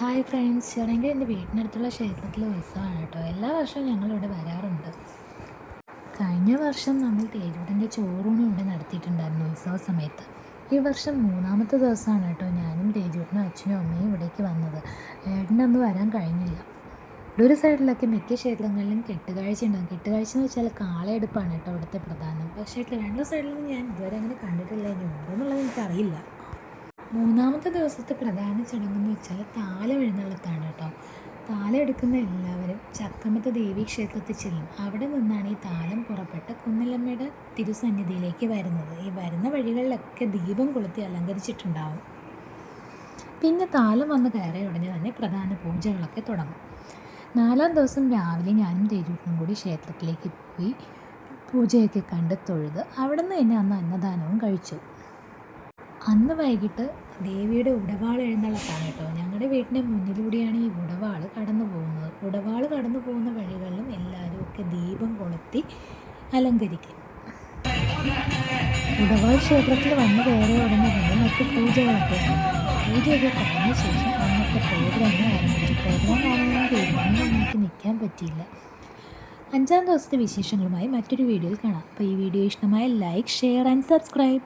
Hi friends, ചടങ്ങ് എൻ്റെ വീട്ടിനടുത്തുള്ള ക്ഷേത്രത്തിലെ ഉത്സവമാണ് കേട്ടോ. എല്ലാ വർഷവും ഞങ്ങളിവിടെ വരാറുണ്ട്. കഴിഞ്ഞ വർഷം നമ്മൾ തേരൂരിൻ്റെ ചോറൂണ് ഇവിടെ നടത്തിയിട്ടുണ്ടായിരുന്നു ഉത്സവ സമയത്ത്. ഈ വർഷം മൂന്നാമത്തെ ദിവസമാണ് കേട്ടോ ഞാനും തേജൂട്ടനും അച്ഛനും അമ്മയും ഇവിടേക്ക് വന്നത്. ഏട്ടനൊന്നും വരാൻ കഴിഞ്ഞില്ല. ഒരു സൈഡിലൊക്കെ മിക്ക ക്ഷേത്രങ്ങളിലും കെട്ടുകാഴ്ച ഉണ്ടാകും. കെട്ടുകാഴ്ച എന്ന് വെച്ചാൽ കാളയെടുപ്പാണ് കേട്ടോ ഇവിടുത്തെ പ്രധാനം. പക്ഷേ രണ്ട് സൈഡിലൊന്നും ഞാൻ ഇതുവരെ അങ്ങനെ കണ്ടിട്ടില്ല. ഇനി ഉണ്ടോയെന്നുള്ളത് എനിക്കറിയില്ല. മൂന്നാമത്തെ ദിവസത്തെ പ്രധാന ചടങ്ങെന്ന് വെച്ചാൽ താലം എഴുന്നള്ളത്താണ് കേട്ടോ. താലം എടുക്കുന്ന എല്ലാവരും ചക്കമത്ത് ദേവീ ക്ഷേത്രത്തിൽ ചെല്ലും. അവിടെ നിന്നാണ് ഈ താലം പുറപ്പെട്ട് കുന്നിലമ്മയുടെ തിരുസന്നിധിയിലേക്ക് വരുന്നത്. ഈ വരുന്ന വഴികളിലൊക്കെ ദീപം കൊളുത്തി അലങ്കരിച്ചിട്ടുണ്ടാവും. പിന്നെ താലം വന്ന് കയറിയ ഉടനെ തന്നെ പ്രധാന പൂജകളൊക്കെ തുടങ്ങും. നാലാം ദിവസം രാവിലെ ഞാനും തേജൂട്ടനും കൂടി ക്ഷേത്രത്തിലേക്ക് പോയി പൂജയൊക്കെ കണ്ട് തൊഴുത് അവിടെ നിന്ന് തന്നെ അന്ന് അന്നദാനവും കഴിച്ചു. അന്ന് വൈകിട്ട് ദേവിയുടെ ഉടവാൾ എഴുന്നള്ളത്താണ് കേട്ടോ. ഞങ്ങളുടെ വീടിൻ്റെ മുന്നിലൂടെയാണ് ഈ ഉടവാൾ കടന്നു പോകുന്നത്. ഉടവാൾ കടന്നു പോകുന്ന വഴികളിലും എല്ലാവരും ഒക്കെ ദീപം കൊളുത്തി അലങ്കരിക്കും. ഉടവാൾ ക്ഷേത്രത്തിൽ വന്ന് കയറിയ ഉടനെ തന്നെ മറ്റു പൂജകളൊക്കെ പൂജയൊക്കെ കഴിഞ്ഞ ശേഷം അന്നത്തെ പ്രോഗ്രാം ആരംഭിച്ചു. പ്രോഗ്രാം കാണുന്നതിന് തീരുമാനം നമുക്ക് നിൽക്കാൻ പറ്റിയില്ല. 5-ാം ദിവസത്തെ വിശേഷങ്ങളുമായി മറ്റൊരു വീഡിയോയിൽ കാണാം. അപ്പോൾ ഈ വീഡിയോ ഇഷ്ടമായ ലൈക്ക്, ഷെയർ ആൻഡ് സബ്സ്ക്രൈബ്.